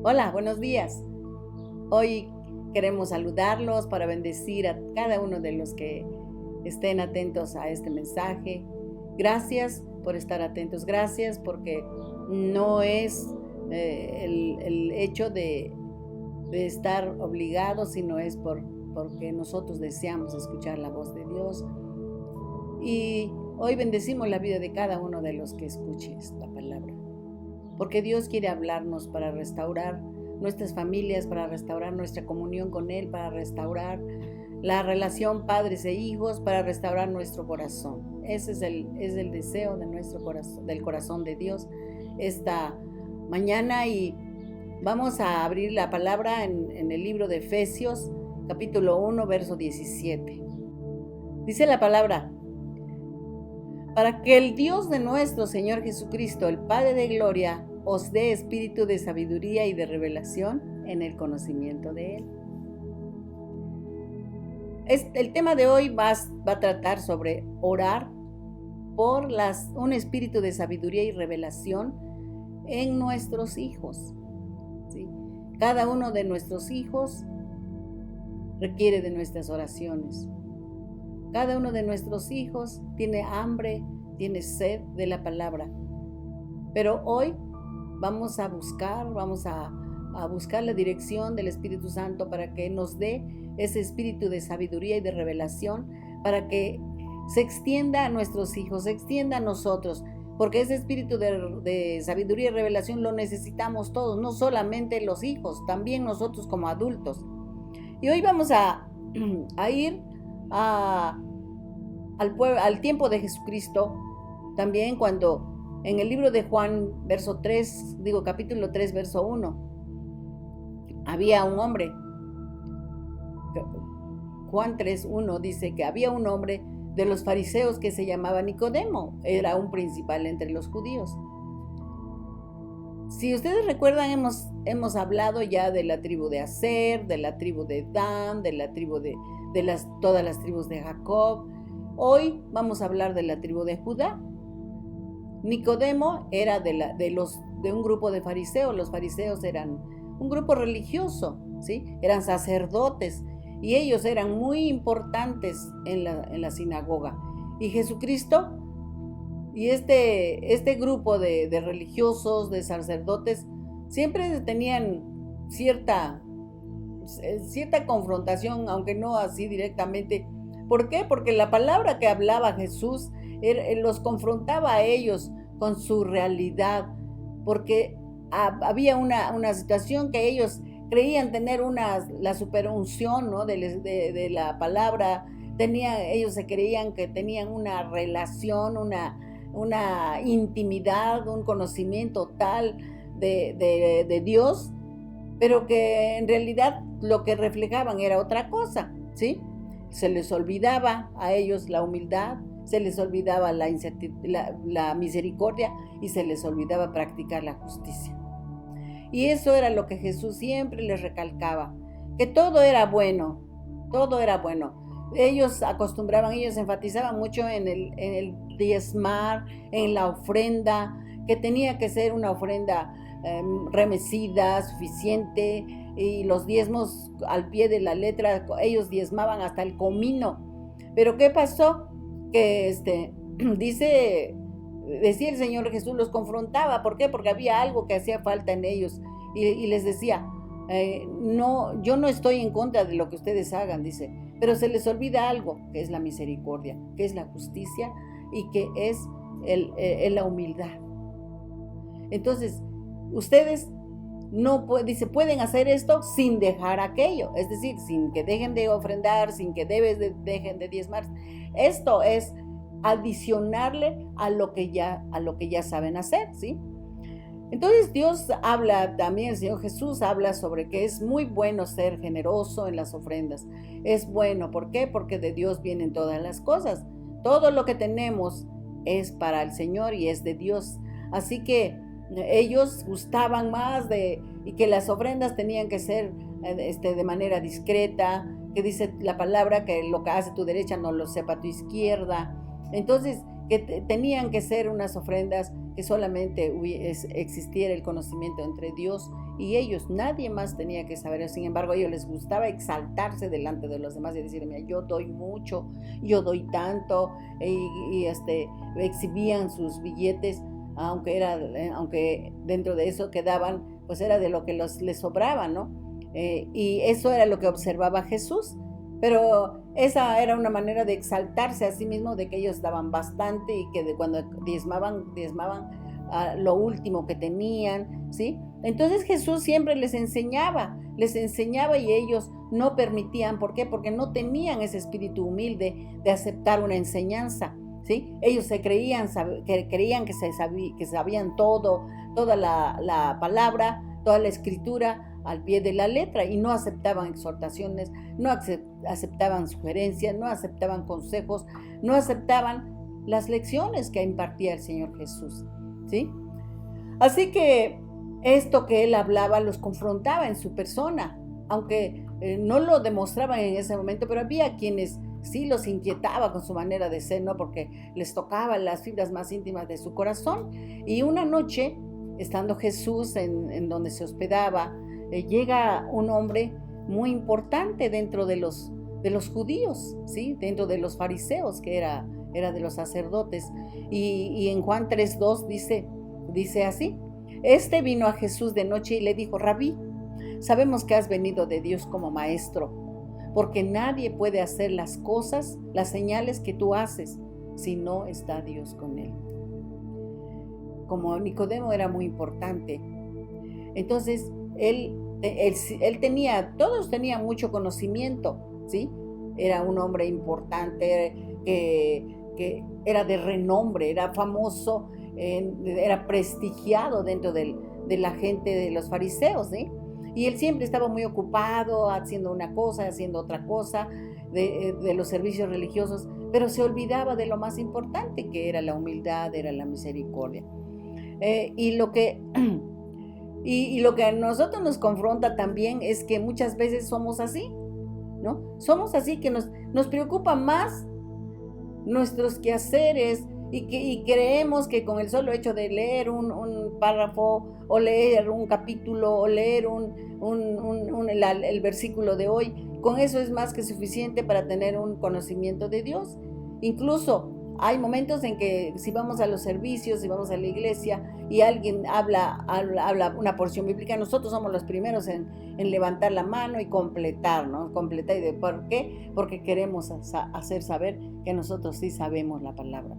Hola, buenos días. Hoy queremos saludarlos para bendecir a cada uno de los que estén atentos a este mensaje. Gracias por estar atentos, gracias porque no es el hecho de estar obligados, sino es porque nosotros deseamos escuchar la voz de Dios. Y hoy bendecimos la vida de cada uno de los que escuche esta palabra, porque Dios quiere hablarnos para restaurar nuestras familias, para restaurar nuestra comunión con Él, para restaurar la relación padres e hijos, para restaurar nuestro corazón. Ese es el deseo de nuestro corazón, del corazón de Dios esta mañana. Y vamos a abrir la palabra en el libro de Efesios, capítulo 1, verso 17. Dice la palabra: para que el Dios de nuestro Señor Jesucristo, el Padre de gloria, os dé espíritu de sabiduría y de revelación en el conocimiento de Él. El tema de hoy va a tratar sobre orar por un espíritu de sabiduría y revelación en nuestros hijos. ¿Sí? Cada uno de nuestros hijos requiere de nuestras oraciones. Cada uno de nuestros hijos tiene hambre, tiene sed de la palabra. Pero hoy vamos a buscar la dirección del Espíritu Santo para que nos dé ese espíritu de sabiduría y de revelación, para que se extienda a nuestros hijos, se extienda a nosotros, porque ese espíritu de sabiduría y revelación lo necesitamos todos, no solamente los hijos, también nosotros como adultos. Y hoy vamos a ir al tiempo de Jesucristo, también cuando en el libro de Juan, capítulo 3, verso 1, había un hombre. Juan 3:1 dice que había un hombre de los fariseos que se llamaba Nicodemo, era un principal entre los judíos. Si ustedes recuerdan, hemos hablado ya de la tribu de Aser, de la tribu de Dan, de la tribu de todas las tribus de Jacob. Hoy vamos a hablar de la tribu de Judá. Nicodemo era de un grupo de fariseos. Los fariseos eran un grupo religioso, ¿sí? Eran sacerdotes y ellos eran muy importantes en la sinagoga. Y Jesucristo y este grupo de religiosos, de sacerdotes, siempre tenían cierta confrontación, aunque no así directamente. ¿Por qué? Porque la palabra que hablaba Jesús los confrontaba a ellos con su realidad, porque había una situación que ellos creían tener la superunción, ¿no? de la palabra. Ellos se creían que tenían una relación, una intimidad, un conocimiento tal de Dios, pero que en realidad lo que reflejaban era otra cosa, ¿sí? Se les olvidaba a ellos la humildad, se les olvidaba la misericordia y se les olvidaba practicar la justicia. Y eso era lo que Jesús siempre les recalcaba, que todo era bueno, todo era bueno. Ellos enfatizaban mucho en el diezmar, en la ofrenda, que tenía que ser una ofrenda remecida, suficiente, y los diezmos al pie de la letra. Ellos diezmaban hasta el comino. Pero ¿qué pasó? Que decía el Señor Jesús, los confrontaba. ¿Por qué? Porque había algo que hacía falta en ellos, y les decía, no, yo no estoy en contra de lo que ustedes hagan, dice, pero se les olvida algo, que es la misericordia, que es la justicia y que es la humildad. Entonces, ustedes pueden hacer esto sin dejar aquello, es decir, sin que dejen de ofrendar, sin que dejen de diezmar. Esto es adicionarle a lo que ya saben hacer, ¿sí? Entonces Dios habla también, el Señor Jesús habla sobre que es muy bueno ser generoso en las ofrendas. Es bueno, ¿por qué? Porque de Dios vienen todas las cosas. Todo lo que tenemos es para el Señor y es de Dios. Así que ellos gustaban más y que las ofrendas tenían que ser de manera discreta, que dice la palabra que lo que hace tu derecha no lo sepa tu izquierda. Entonces, que tenían que ser unas ofrendas que solamente existiera el conocimiento entre Dios y ellos, nadie más tenía que saber. Sin embargo, a ellos les gustaba exaltarse delante de los demás y decir, mira, yo doy mucho, yo doy tanto, y exhibían sus billetes, aunque dentro de eso que daban, pues era de lo que les sobraba, ¿no? Y eso era lo que observaba Jesús. Pero esa era una manera de exaltarse a sí mismo, de que ellos daban bastante y que cuando diezmaban lo último que tenían, ¿sí? Entonces Jesús siempre les enseñaba y ellos no permitían. ¿Por qué? Porque no tenían ese espíritu humilde de aceptar una enseñanza, ¿sí? Ellos creían que sabían toda la palabra, toda la escritura al pie de la letra, y no aceptaban exhortaciones, no aceptaban sugerencias, no aceptaban consejos, no aceptaban las lecciones que impartía el Señor Jesús, ¿sí? Así que esto que él hablaba los confrontaba en su persona, aunque no lo demostraban en ese momento, pero había quienes sí los inquietaba con su manera de ser, ¿no? Porque les tocaba las fibras más íntimas de su corazón. Y una noche, estando Jesús en donde se hospedaba, llega un hombre muy importante dentro de los judíos, ¿sí? Dentro de los fariseos, que era de los sacerdotes. Y en Juan 3:2 dice así: este vino a Jesús de noche y le dijo, Rabí, sabemos que has venido de Dios como maestro, porque nadie puede hacer las señales que tú haces, si no está Dios con él. Como Nicodemo era muy importante, entonces todos tenían mucho conocimiento, ¿sí? Era un hombre importante, que era de renombre, era famoso, era prestigiado dentro de la gente de los fariseos, ¿sí? Y él siempre estaba muy ocupado haciendo una cosa, haciendo otra cosa, de los servicios religiosos, pero se olvidaba de lo más importante, que era la humildad, era la misericordia. Y lo que a nosotros nos confronta también es que muchas veces somos así, ¿no? Somos así, que nos preocupa más nuestros quehaceres, y creemos que con el solo hecho de leer un párrafo, o leer un capítulo, o leer el versículo de hoy, con eso es más que suficiente para tener un conocimiento de Dios. Incluso hay momentos en que si vamos a los servicios, si vamos a la iglesia y alguien habla una porción bíblica, nosotros somos los primeros en levantar la mano y completar, ¿no? Completar. ¿Y por qué? Porque queremos hacer saber que nosotros sí sabemos la palabra.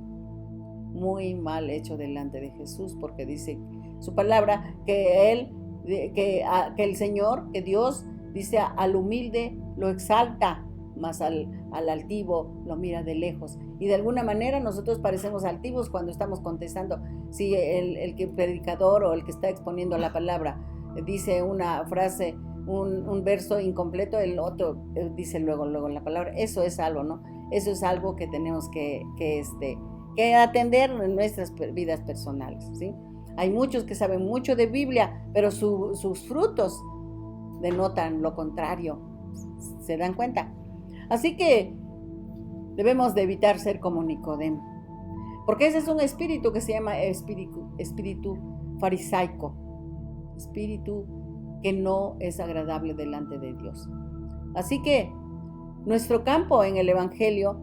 Muy mal hecho delante de Jesús, porque dice su palabra que el Señor, que Dios, dice, al humilde lo exalta, mas al altivo lo mira de lejos. Y de alguna manera nosotros parecemos altivos cuando estamos contestando. Si el predicador o el que está exponiendo la palabra dice una frase, un verso incompleto, el otro dice luego la palabra. Eso es algo, ¿no? Eso es algo que tenemos que atender en nuestras vidas personales, ¿sí? Hay muchos que saben mucho de Biblia, pero sus frutos denotan lo contrario. ¿Se dan cuenta? Así que debemos de evitar ser como Nicodemo, porque ese es un espíritu que se llama espíritu farisaico, espíritu que no es agradable delante de Dios. Así que nuestro campo en el Evangelio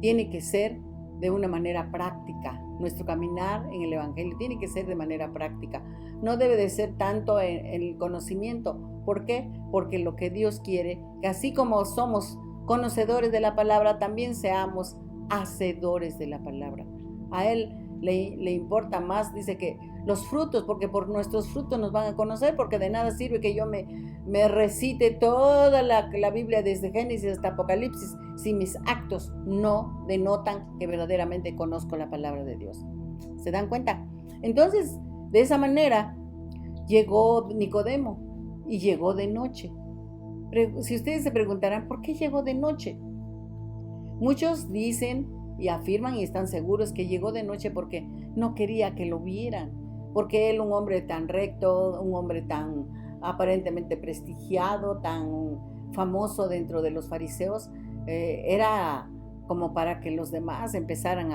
tiene que ser de una manera práctica. Nuestro caminar en el Evangelio tiene que ser de manera práctica. No debe de ser tanto en el conocimiento. ¿Por qué? Porque lo que Dios quiere, que así como somos conocedores de la palabra, también seamos hacedores de la palabra. A Él le importa más, dice, que los frutos, porque por nuestros frutos nos van a conocer, porque de nada sirve que yo me recite toda la Biblia desde Génesis hasta Apocalipsis si mis actos no denotan que verdaderamente conozco la palabra de Dios. ¿Se dan cuenta? Entonces, de esa manera llegó Nicodemo, y llegó de noche. Si ustedes se preguntarán, ¿por qué llegó de noche? Muchos dicen y afirman y están seguros que llegó de noche porque no quería que lo vieran, porque él, un hombre tan recto, un hombre tan aparentemente prestigiado, tan famoso dentro de los fariseos, era como para que los demás empezaran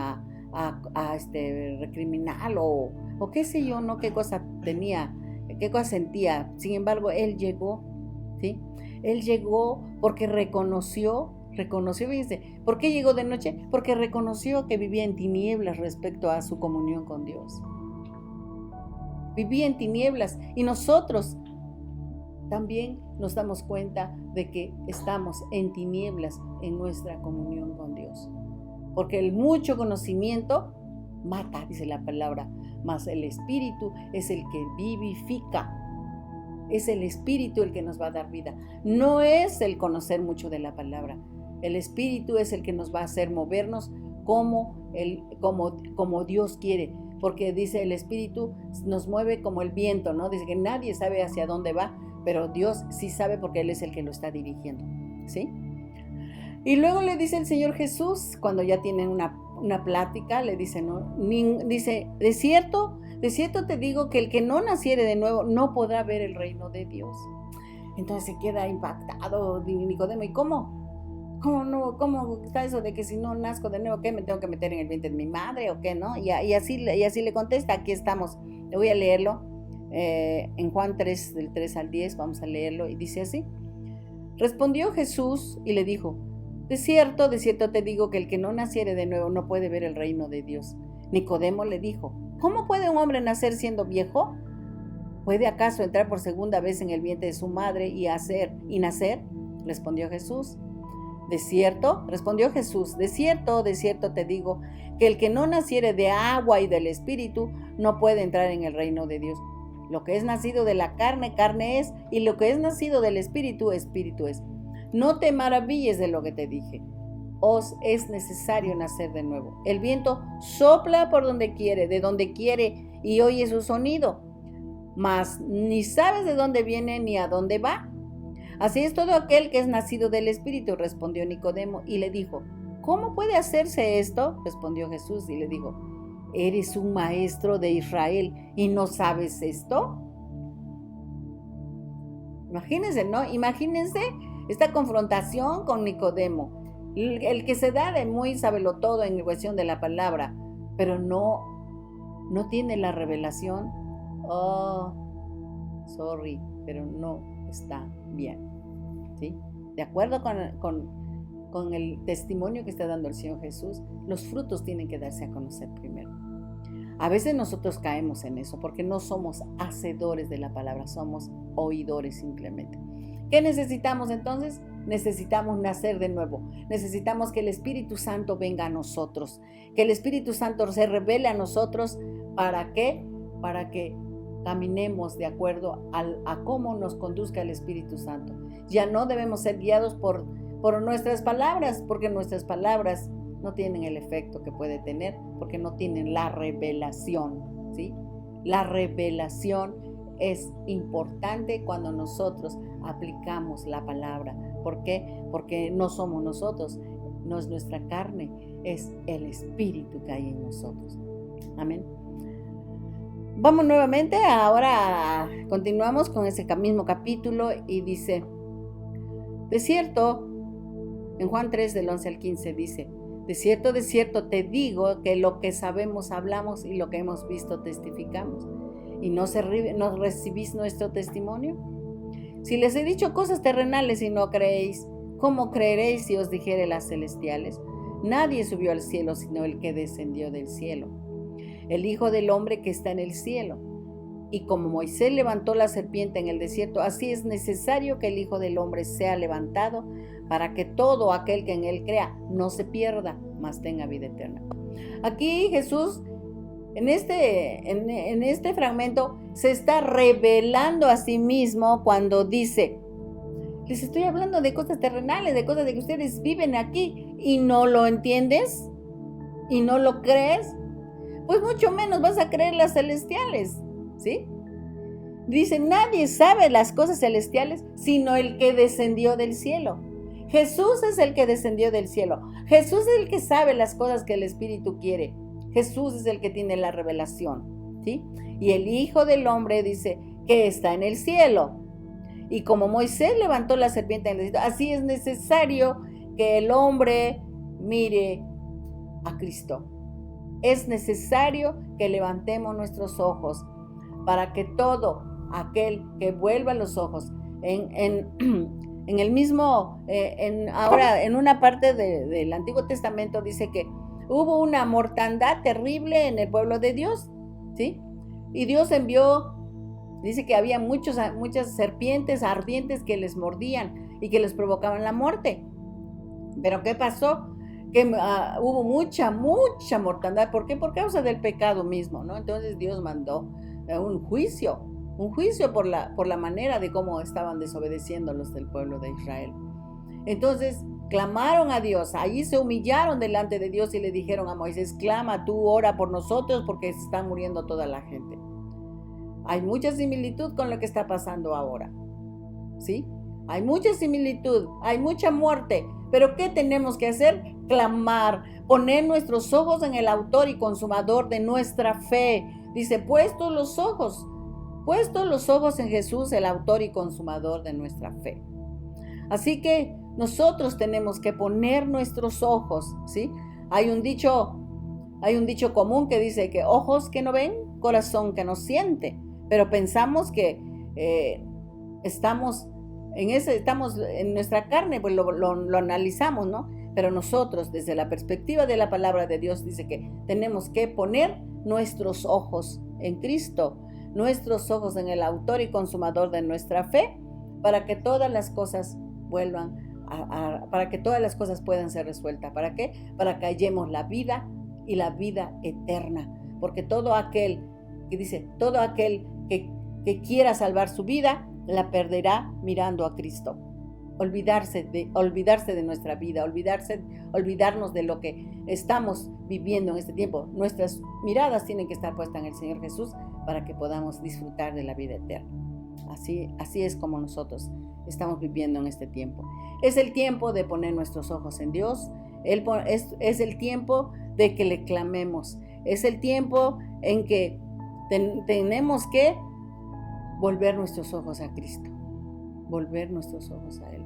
recriminar o qué sé yo, ¿no? Qué cosa tenía, qué cosa sentía. Sin embargo, él llegó, ¿sí? Él llegó porque reconoció, fíjense, ¿por qué llegó de noche? Porque reconoció que vivía en tinieblas respecto a su comunión con Dios. Vivía en tinieblas y nosotros también nos damos cuenta de que estamos en tinieblas en nuestra comunión con Dios. Porque el mucho conocimiento mata, dice la palabra, mas el Espíritu es el que vivifica. Es el Espíritu el que nos va a dar vida. No es el conocer mucho de la palabra. El Espíritu es el que nos va a hacer movernos como Dios quiere. Porque dice el Espíritu nos mueve como el viento, ¿no? Dice que nadie sabe hacia dónde va, pero Dios sí sabe porque Él es el que lo está dirigiendo, ¿sí? Y luego le dice el Señor Jesús, cuando ya tienen una plática, le dice, ¿no? Dice, de cierto te digo que el que no naciere de nuevo no podrá ver el reino de Dios. Entonces se queda impactado Nicodemo. ¿Y cómo? ¿Cómo está eso de que si no nazco de nuevo, qué me tengo que meter en el vientre de mi madre o qué, no? Y así le contesta. Aquí estamos. Le voy a leerlo en Juan 3, del 3 al 10. Vamos a leerlo y dice así. Respondió Jesús y le dijo, de cierto te digo que el que no naciere de nuevo no puede ver el reino de Dios. Nicodemo le dijo, ¿cómo puede un hombre nacer siendo viejo? ¿Puede acaso entrar por segunda vez en el vientre de su madre y nacer? Respondió Jesús. Respondió Jesús, de cierto te digo que el que no naciere de agua y del Espíritu no puede entrar en el reino de Dios. Lo que es nacido de la carne, carne es, y lo que es nacido del Espíritu, Espíritu es. No te maravilles de lo que te dije. Os es necesario nacer de nuevo. El viento sopla por donde quiere, de donde quiere, y oye su sonido, mas ni sabes de dónde viene ni a dónde va. Así es todo aquel que es nacido del Espíritu, respondió Nicodemo, y le dijo, ¿cómo puede hacerse esto? Respondió Jesús y le dijo, ¿eres un maestro de Israel y no sabes esto? Imagínense, ¿no? Imagínense esta confrontación con Nicodemo, el que se da de muy sabelotodo en cuestión de la palabra, pero no tiene la revelación. Pero no está bien, ¿sí? De acuerdo con el testimonio que está dando el Señor Jesús, los frutos tienen que darse a conocer primero. A veces nosotros caemos en eso porque no somos hacedores de la palabra, somos oidores simplemente. ¿Qué necesitamos entonces? Necesitamos nacer de nuevo. Necesitamos que el Espíritu Santo venga a nosotros, que el Espíritu Santo se revele a nosotros. ¿Para qué? Para que caminemos de acuerdo a cómo nos conduzca el Espíritu Santo. Ya no debemos ser guiados por nuestras palabras, porque nuestras palabras no tienen el efecto que puede tener, porque no tienen la revelación, ¿sí? La revelación es importante cuando nosotros aplicamos la palabra. ¿Por qué? Porque no somos nosotros, no es nuestra carne, es el Espíritu que hay en nosotros. Amén. Vamos nuevamente, ahora continuamos con ese mismo capítulo y dice, de cierto, en Juan 3 del 11 al 15 dice, de cierto te digo que lo que sabemos hablamos y lo que hemos visto testificamos. ¿Y no recibís nuestro testimonio? Si les he dicho cosas terrenales y no creéis, ¿cómo creeréis si os dijere las celestiales? Nadie subió al cielo sino el que descendió del cielo, el Hijo del Hombre que está en el cielo. Y como Moisés levantó la serpiente en el desierto, así es necesario que el Hijo del Hombre sea levantado para que todo aquel que en él crea no se pierda, mas tenga vida eterna. Aquí Jesús, en este fragmento, se está revelando a sí mismo cuando dice, les estoy hablando de cosas terrenales, de cosas de que ustedes viven aquí y no lo entiendes y no lo crees, pues mucho menos vas a creer las celestiales, ¿sí? Dice, nadie sabe las cosas celestiales sino el que descendió del cielo. Jesús es el que descendió del cielo. Jesús es el que sabe las cosas que el Espíritu quiere. Jesús es el que tiene la revelación, ¿sí? Y el Hijo del Hombre dice que está en el cielo. Y como Moisés levantó la serpiente en el desierto, así es necesario que el hombre mire a Cristo. Es necesario que levantemos nuestros ojos para que todo aquel que vuelva los ojos en el mismo, ahora en una parte del Antiguo Testamento dice que hubo una mortandad terrible en el pueblo de Dios, ¿sí? Y Dios envió, dice que había muchas serpientes ardientes que les mordían y que les provocaban la muerte. Pero ¿qué pasó? Que hubo mucha mortandad. ¿Por qué? Por causa del pecado mismo, ¿no? Entonces Dios mandó un juicio por la manera de cómo estaban desobedeciendo los del pueblo de Israel. Entonces clamaron a Dios, allí se humillaron delante de Dios y le dijeron a Moisés: clama tú, ora por nosotros porque se está muriendo toda la gente. Hay mucha similitud con lo que está pasando ahora, ¿sí? Hay mucha similitud, hay mucha muerte, pero ¿qué tenemos que hacer? Clamar, poner nuestros ojos en el autor y consumador de nuestra fe. Dice, puestos los ojos en Jesús, el autor y consumador de nuestra fe. Así que nosotros tenemos que poner nuestros ojos, ¿sí? Hay un dicho común que dice que ojos que no ven, corazón que no siente, pero pensamos que estamos en nuestra carne, pues lo analizamos, ¿no? Pero nosotros, desde la perspectiva de la palabra de Dios, dice que tenemos que poner nuestros ojos en Cristo, nuestros ojos en el autor y consumador de nuestra fe, para que todas las cosas para que todas las cosas puedan ser resueltas. ¿Para qué? Para que hallemos la vida y la vida eterna. Porque todo aquel que quiera salvar su vida, la perderá mirando a Cristo. Olvidarse de nuestra vida, olvidarnos de lo que estamos viviendo en este tiempo. Nuestras miradas tienen que estar puestas en el Señor Jesús para que podamos disfrutar de la vida eterna. Así es como nosotros estamos viviendo en este tiempo. Es el tiempo de poner nuestros ojos en Dios. Es el tiempo de que le clamemos. Es el tiempo en que tenemos que volver nuestros ojos a Cristo. Volver nuestros ojos a Él.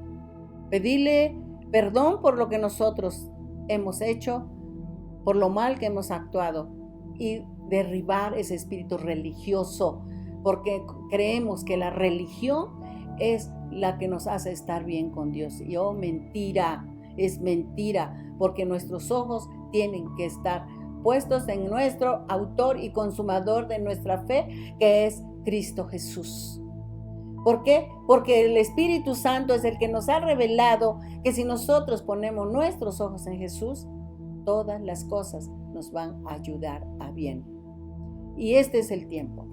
Pedirle perdón por lo que nosotros hemos hecho, por lo mal que hemos actuado, y derribar ese espíritu religioso, porque creemos que la religión es la que nos hace estar bien con Dios. Y mentira, es mentira, porque nuestros ojos tienen que estar puestos en nuestro autor y consumador de nuestra fe, que es Cristo Jesús. ¿Por qué? Porque el Espíritu Santo es el que nos ha revelado que si nosotros ponemos nuestros ojos en Jesús, todas las cosas nos van a ayudar a bien. Y este es el tiempo.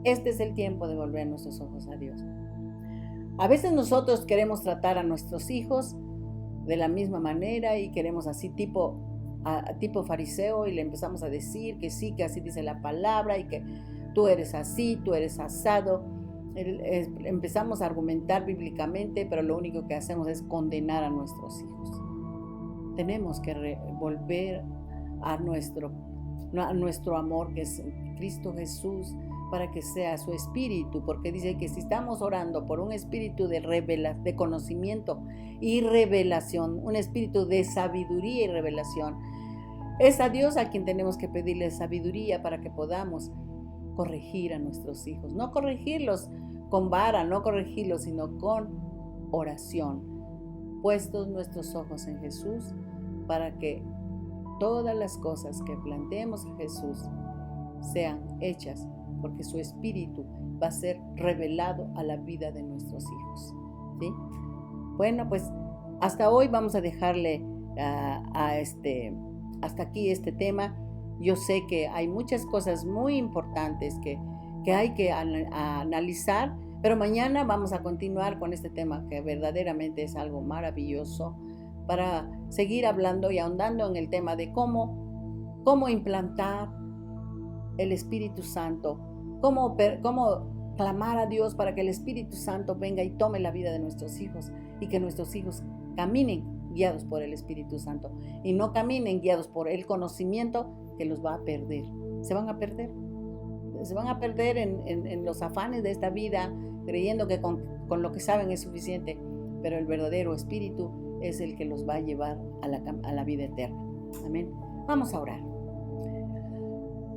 Este es el tiempo de volver nuestros ojos a Dios. A veces nosotros queremos tratar a nuestros hijos de la misma manera y queremos así tipo fariseo, y le empezamos a decir que sí, que así dice la palabra y que tú eres así, tú eres asado. Empezamos a argumentar bíblicamente, pero lo único que hacemos es condenar a nuestros hijos. Tenemos que volver a nuestro amor, que es Cristo Jesús, para que sea su espíritu, porque dice que si estamos orando por un espíritu de conocimiento y revelación, un espíritu de sabiduría y revelación, es a Dios a quien tenemos que pedirle sabiduría para que podamos corregir a nuestros hijos, no corregirlos con vara, no corregirlos, sino con oración, puestos nuestros ojos en Jesús, para que todas las cosas que planteemos a Jesús sean hechas, porque su espíritu va a ser revelado a la vida de nuestros hijos, ¿sí? Bueno, pues hasta hoy vamos a dejarle hasta aquí este tema. Yo sé que hay muchas cosas muy importantes que hay que analizar, pero mañana vamos a continuar con este tema, que verdaderamente es algo maravilloso, para seguir hablando y ahondando en el tema de cómo implantar el Espíritu Santo, cómo clamar a Dios para que el Espíritu Santo venga y tome la vida de nuestros hijos, y que nuestros hijos caminen guiados por el Espíritu Santo y no caminen guiados por el conocimiento, que los va a perder. Se van a perder en los afanes de esta vida, creyendo que con lo que saben es suficiente, pero el verdadero Espíritu es el que los va a llevar a la vida eterna. Amén. Vamos a orar.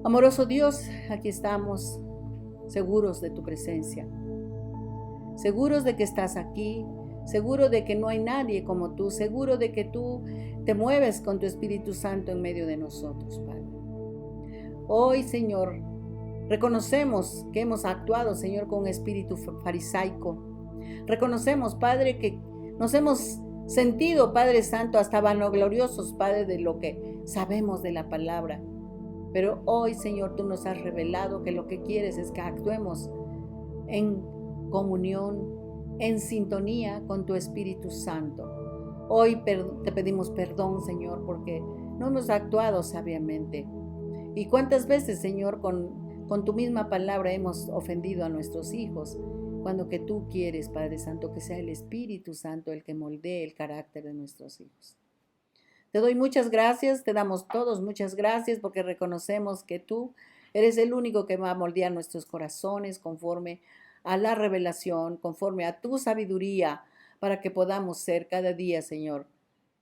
Amoroso Dios, aquí estamos, seguros de tu presencia, seguros de que estás aquí, seguro de que no hay nadie como tú, seguro de que tú te mueves con tu Espíritu Santo en medio de nosotros, Padre. Hoy, Señor, reconocemos que hemos actuado, Señor, con espíritu farisaico. Reconocemos, Padre, que nos hemos sentido, Padre Santo, hasta vanagloriosos, Padre, de lo que sabemos de la palabra. Pero hoy, Señor, tú nos has revelado que lo que quieres es que actuemos en comunión, en sintonía con tu Espíritu Santo. Hoy te pedimos perdón, Señor, porque no hemos actuado sabiamente. Y cuántas veces, Señor, con tu misma palabra hemos ofendido a nuestros hijos, cuando que tú quieres, Padre Santo, que sea el Espíritu Santo el que moldee el carácter de nuestros hijos. Te doy muchas gracias, te damos todos muchas gracias porque reconocemos que tú eres el único que va a moldear nuestros corazones conforme a la revelación, conforme a tu sabiduría, para que podamos ser cada día, Señor,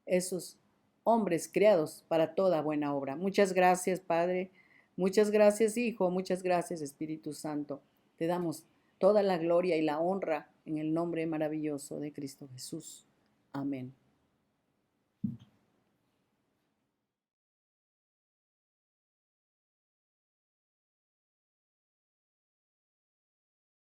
esos hombres creados para toda buena obra. Muchas gracias, Padre. Muchas gracias, Hijo. Muchas gracias, Espíritu Santo. Te damos toda la gloria y la honra en el nombre maravilloso de Cristo Jesús. Amén.